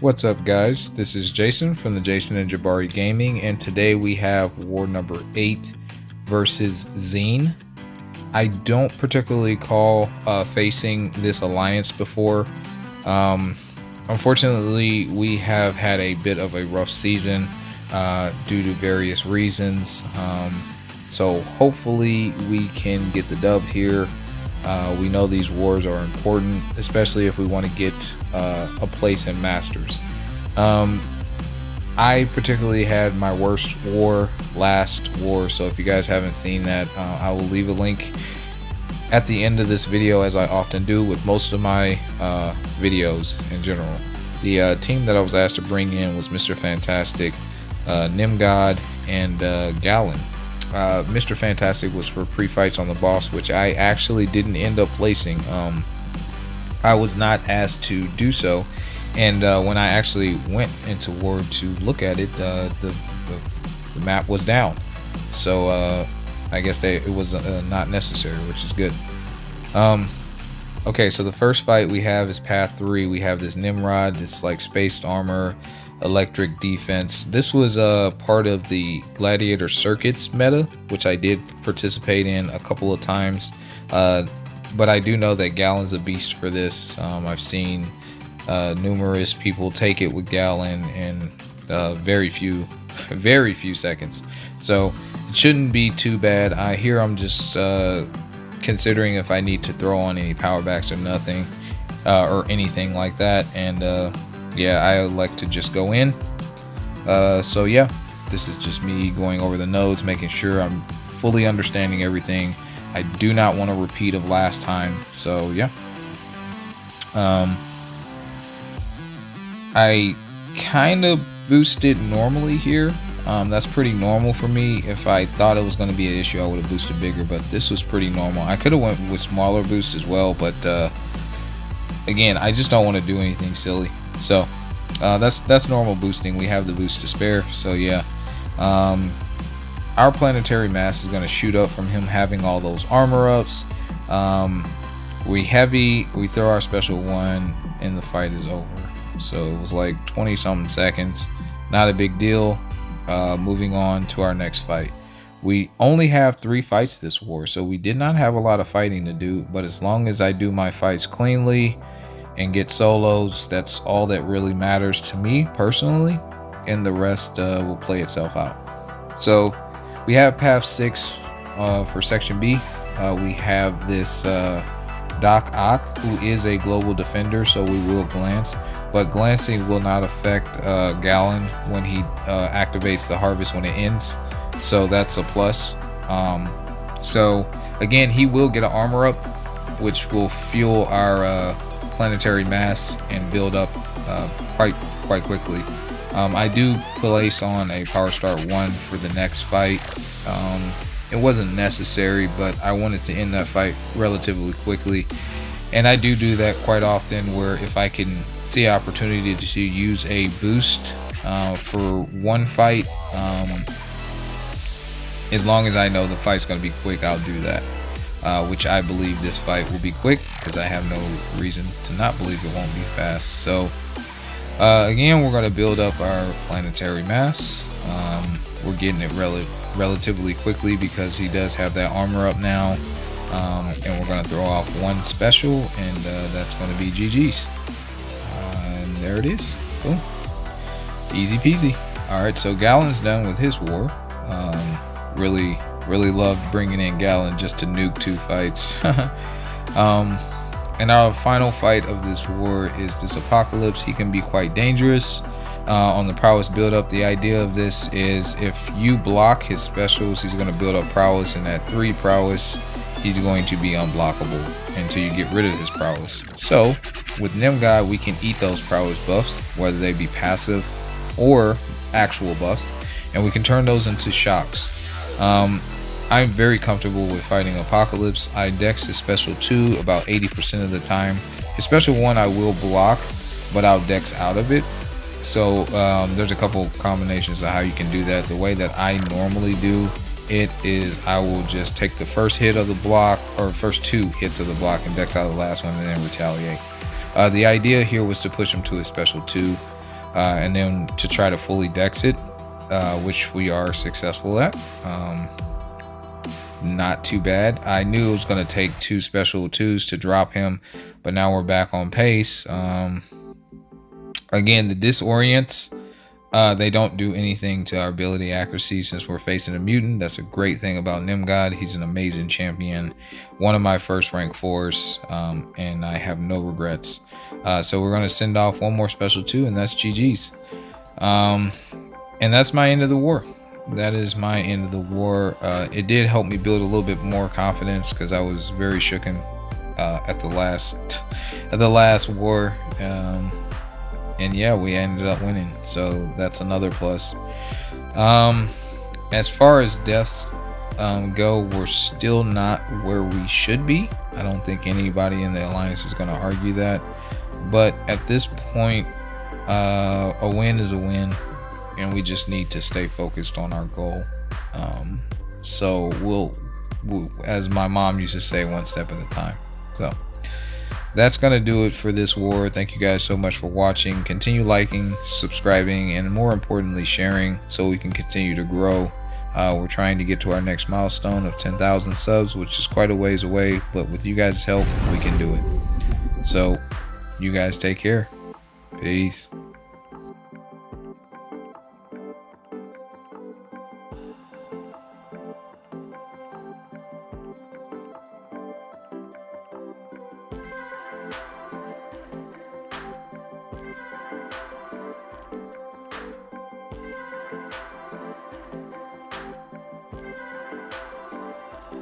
What's up, guys? This is Jason from the Jason&Jabari Gaming, and today we have war number 8 versus ZEEN. I don't particularly call facing this alliance before. Unfortunately, we have had a bit of a rough season due to various reasons. So hopefully we can get the dub here. We know these wars are important, especially if we want to get a place in Masters. I particularly had my worst war last war, so if you guys haven't seen that, I will leave a link at the end of this video, as I often do with most of my videos in general. The team that I was asked to bring in was Mr. Fantastic, Nimgod, and Gallon. Mr. Fantastic was for pre-fights on the boss, which I actually didn't end up placing. I was not asked to do so, and when I actually went into war to look at it, the map was down, so I guess it was not necessary, which is good. Okay, so the first fight we have is Path 3. We have this Nimrod, this like spaced armor, electric defense. This was part of the gladiator circuits meta, which I did participate in a couple of times, but I do know that Gallon's a beast for this. I've seen numerous people take it with Gallon in very few seconds, so it shouldn't be too bad. I'm just considering if I need to throw on any power backs or nothing, or anything like that, and yeah, I like to just go in. So yeah, this is just me going over the nodes, making sure I'm fully understanding everything. I do not want a repeat of last time, so yeah. I kind of boosted normally here. That's pretty normal for me. If I thought it was going to be an issue, I would have boosted bigger, but this was pretty normal. I could have went with smaller boosts as well, but again, I just don't want to do anything silly. So that's normal boosting. We have the boost to spare, so yeah. Our planetary mass is going to shoot up from him having all those armor ups. We heavy, we throw our special 1, and the fight is over. So it was like 20 something seconds, not a big deal. Moving on to our next fight. We only have 3 fights this war, so we did not have a lot of fighting to do, but as long as I do my fights cleanly and get solos, that's all that really matters to me personally, and the rest will play itself out. So we have Path 6 for Section B. We have this Doc Ock, who is a global defender, so we will glance, but glancing will not affect Gallon when he activates the harvest when it ends, so that's a plus. So again, he will get an armor up, which will fuel our planetary mass and build up quite quickly. I do place on a power start 1 for the next fight. It wasn't necessary, but I wanted to end that fight relatively quickly, and I do that quite often, where if I can see an opportunity to use a boost for one fight, as long as I know the fight's going to be quick, I'll do that, which I believe this fight will be quick, because I have no reason to not believe it won't be fast. So again, we're going to build up our planetary mass. We're getting it relatively quickly because he does have that armor up now, and we're going to throw off 1 special, and that's going to be GG's. And there it is. Boom. Easy peasy. Alright, so Gallon's done with his war. Really loved bringing in Gallon just to nuke 2 fights. And our final fight of this war is this Apocalypse. He can be quite dangerous on the prowess build up. The idea of this is if you block his specials, he's going to build up prowess, and at 3 prowess he's going to be unblockable until you get rid of his prowess. So with Nimgod, we can eat those prowess buffs, whether they be passive or actual buffs, and we can turn those into shocks. I'm very comfortable with fighting Apocalypse. I dex his special 2 about 80% of the time. His special 1 I will block, but I'll dex out of it. So there's a couple combinations of how you can do that. The way that I normally do it is I will just take the first hit of the block, or first 2 hits of the block, and dex out the last one and then retaliate. The idea here was to push him to his special 2. and then to try to fully dex it, which we are successful at. Not too bad. I knew it was going to take 2 special 2s to drop him, but now we're back on pace. Again, the disorients, they don't do anything to our ability accuracy since we're facing a mutant. That's a great thing about Nimgod. He's an amazing champion, one of my first rank 4s, and I have no regrets. So we're going to send off 1 more special 2, and that's GG's. And that's my end of the war. That is my end of the war. It did help me build a little bit more confidence because I was very shooken at the last war. And yeah, we ended up winning, so that's another plus. As far as deaths go, we're still not where we should be. I don't think anybody in the alliance is going to argue that, but at this point, a win is a win, and we just need to stay focused on our goal. So we'll, as my mom used to say, 1 step at a time. So that's gonna do it for this war. Thank you guys so much for watching. Continue liking, subscribing, and more importantly sharing, so we can continue to grow. We're trying to get to our next milestone of 10,000 subs, which is quite a ways away, but with you guys' help we can do it. So you guys take care. Peace.